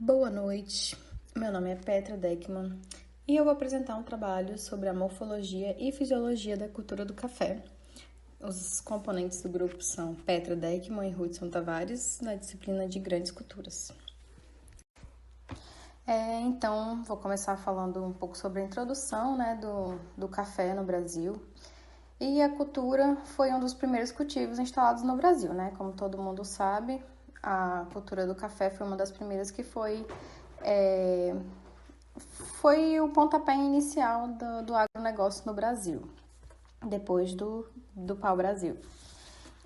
Boa noite, meu nome é Petra Deckmann e eu vou apresentar um trabalho sobre a morfologia e fisiologia da cultura do café. Os componentes do grupo são Petra Deckmann e Hudson Tavares, na disciplina de Grandes Culturas. Então, vou começar falando um pouco sobre a introdução do café no Brasil. E a cultura foi um dos primeiros cultivos instalados no Brasil, né? Como todo mundo sabe, a cultura do café foi uma das primeiras que foi o pontapé inicial do agronegócio no Brasil, depois do pau-brasil.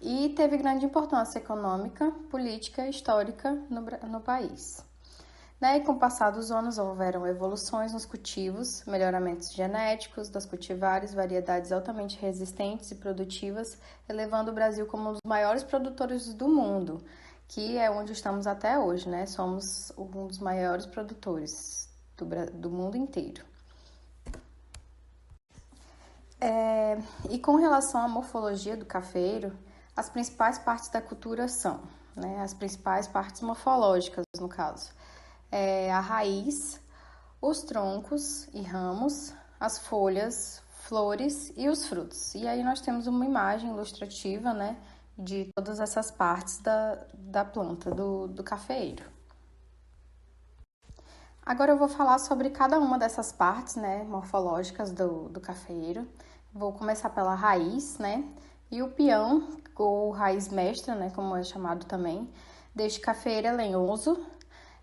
E teve grande importância econômica, política e histórica no país. E com o passar dos anos houveram evoluções nos cultivos, melhoramentos genéticos das cultivares, variedades altamente resistentes e produtivas, elevando o Brasil como um dos maiores produtores do mundo, que é onde estamos até hoje, né? Somos um dos maiores produtores do mundo inteiro. E com relação à morfologia do cafeiro, as principais partes da cultura são, as principais partes morfológicas, no caso, a raiz, os troncos e ramos, as folhas, flores e os frutos. E aí nós temos uma imagem ilustrativa, de todas essas partes da planta, do cafeiro. Agora eu vou falar sobre cada uma dessas partes, morfológicas do cafeiro. Vou começar pela raiz, E o peão, ou raiz mestra, como é chamado também, deste cafeiro é lenhoso,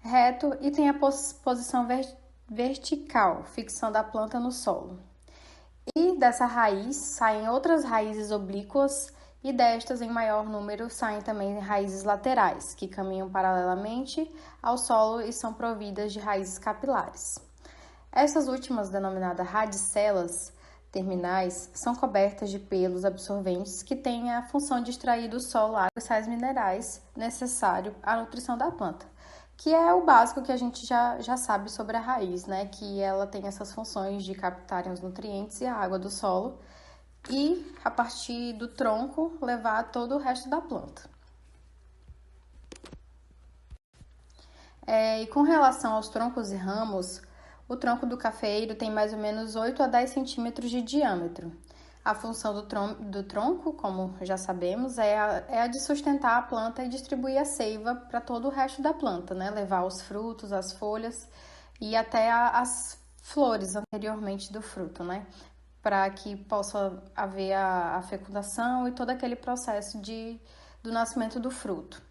reto e tem a posição vertical, fixando a planta no solo. E dessa raiz saem outras raízes oblíquas e destas, em maior número, saem também raízes laterais, que caminham paralelamente ao solo e são providas de raízes capilares. Essas últimas, denominadas radicelas terminais, são cobertas de pelos absorventes que têm a função de extrair do solo água e sais minerais necessário à nutrição da planta, que é o básico que a gente já sabe sobre a raiz, que ela tem essas funções de captarem os nutrientes e a água do solo e, a partir do tronco, levar todo o resto da planta. E com relação aos troncos e ramos, o tronco do cafeiro tem mais ou menos 8 a 10 centímetros de diâmetro. A função do tronco, como já sabemos, é a de sustentar a planta e distribuir a seiva para todo o resto da planta, levar os frutos, as folhas e até as flores anteriormente do fruto, para que possa haver a fecundação e todo aquele processo do nascimento do fruto.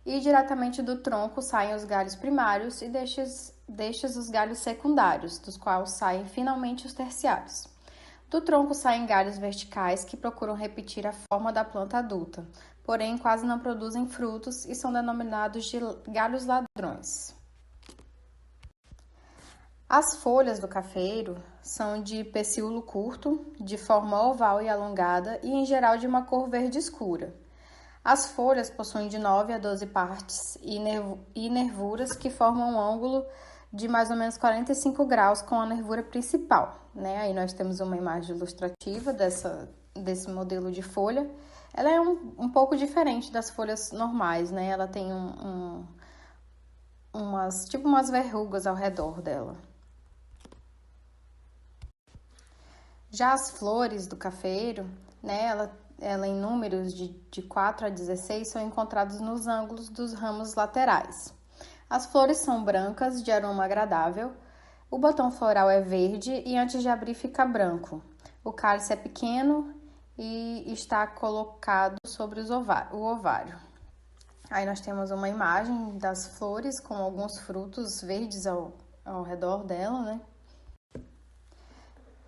E diretamente do tronco saem os galhos primários e destes os galhos secundários, dos quais saem finalmente os terciários. Do tronco saem galhos verticais que procuram repetir a forma da planta adulta, porém quase não produzem frutos e são denominados de galhos ladrões. As folhas do cafeiro são de pecíolo curto, de forma oval e alongada e em geral de uma cor verde escura. As folhas possuem de 9 a 12 partes e nervuras que formam um ângulo de mais ou menos 45 graus com a nervura principal. Aí nós temos uma imagem ilustrativa desse modelo de folha. Ela é um pouco diferente das folhas normais, Ela tem umas verrugas ao redor dela. Já as flores do cafeiro, ela em números de 4 a 16 são encontrados nos ângulos dos ramos laterais. As flores são brancas, de aroma agradável. O botão floral é verde e antes de abrir fica branco. O cálice é pequeno e está colocado sobre o ovário. Aí nós temos uma imagem das flores com alguns frutos verdes ao redor dela,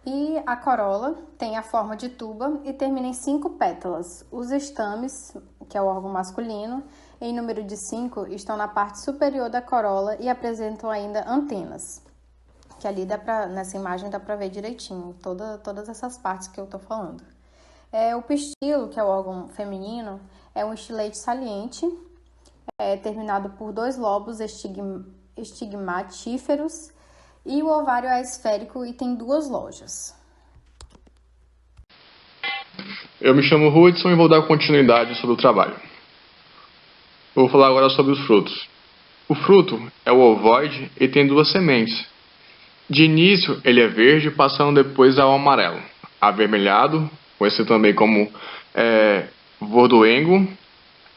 E a corola tem a forma de tuba e termina em 5 pétalas. Os estames, que é o órgão masculino, em número de 5, estão na parte superior da corola e apresentam ainda antenas, que ali nessa imagem dá para ver direitinho todas essas partes que eu estou falando. O pistilo, que é o órgão feminino, é um estilete saliente, terminado por 2 lobos estigmatíferos, e o ovário é esférico e tem 2 lojas. Eu me chamo Hudson e vou dar continuidade sobre o trabalho. Eu vou falar agora sobre os frutos. O fruto é o ovoide e tem duas sementes. De início, ele é verde, passando depois ao amarelo, avermelhado, conhecido também como vordoengo,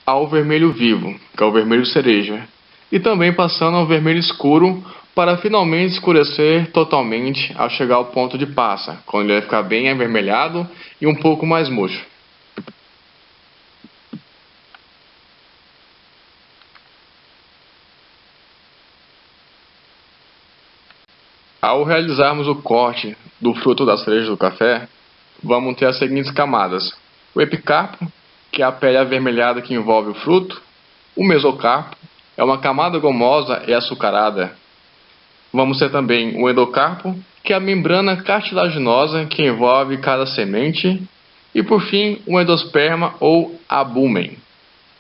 ao vermelho vivo, que é o vermelho cereja, e também passando ao vermelho escuro, para finalmente escurecer totalmente ao chegar ao ponto de passa, quando ele vai ficar bem avermelhado e um pouco mais murcho. Ao realizarmos o corte do fruto da cereja do café, vamos ter as seguintes camadas: o epicarpo, que é a pele avermelhada que envolve o fruto; o mesocarpo, é uma camada gomosa e açucarada. Vamos ter também o endocarpo, que é a membrana cartilaginosa que envolve cada semente; e por fim, o endosperma ou abúmen.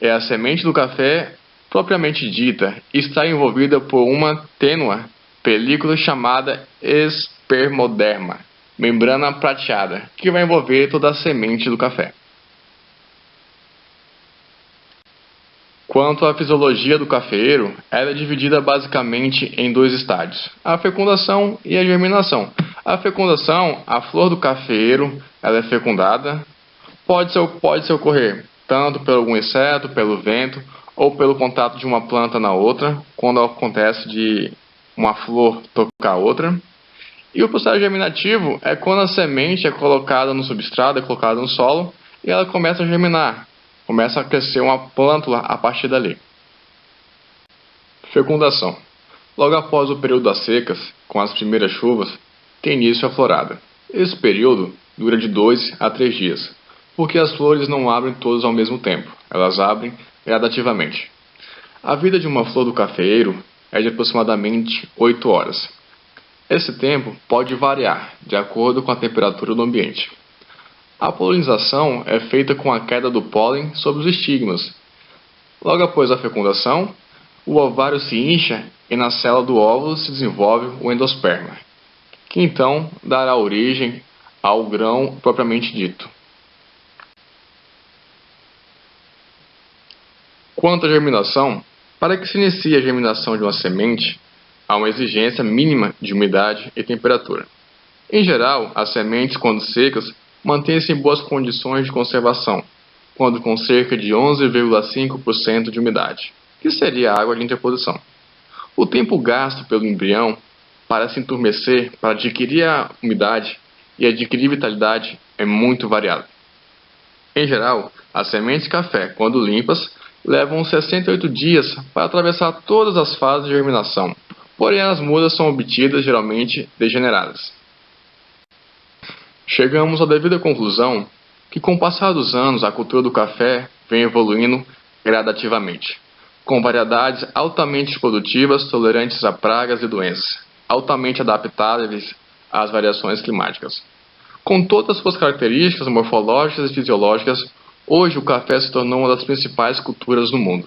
É a semente do café propriamente dita e está envolvida por uma tênue película chamada espermoderma, membrana prateada, que vai envolver toda a semente do café. Quanto à fisiologia do cafeeiro, ela é dividida basicamente em dois estádios: a fecundação e a germinação. A fecundação, a flor do cafeeiro, ela é fecundada. Pode ocorrer tanto por algum inseto, pelo vento, ou pelo contato de uma planta na outra, quando acontece de uma flor tocar a outra. E o processo germinativo é quando a semente é colocada no substrato, é colocada no solo, e ela começa a germinar. Começa a crescer uma plântula a partir dali. Fecundação. Logo após o período das secas, com as primeiras chuvas, tem início a florada. Esse período dura de 2 a 3 dias, porque as flores não abrem todas ao mesmo tempo, elas abrem gradativamente. A vida de uma flor do cafeeiro é de aproximadamente 8 horas. Esse tempo pode variar, de acordo com a temperatura do ambiente. A polinização é feita com a queda do pólen sobre os estigmas. Logo após a fecundação, o ovário se incha e na célula do óvulo se desenvolve o endosperma, que então dará origem ao grão propriamente dito. Quanto à germinação, para que se inicie a germinação de uma semente, há uma exigência mínima de umidade e temperatura. Em geral, as sementes, quando secas, mantém-se em boas condições de conservação, quando com cerca de 11,5% de umidade, que seria a água de interposição. O tempo gasto pelo embrião para se enturmecer, para adquirir a umidade e adquirir vitalidade é muito variado. Em geral, as sementes de café, quando limpas, levam 68 dias para atravessar todas as fases de germinação, porém as mudas são obtidas geralmente degeneradas. Chegamos à devida conclusão que, com o passar dos anos, a cultura do café vem evoluindo gradativamente, com variedades altamente produtivas, tolerantes a pragas e doenças, altamente adaptáveis às variações climáticas. Com todas as suas características morfológicas e fisiológicas, hoje o café se tornou uma das principais culturas do mundo.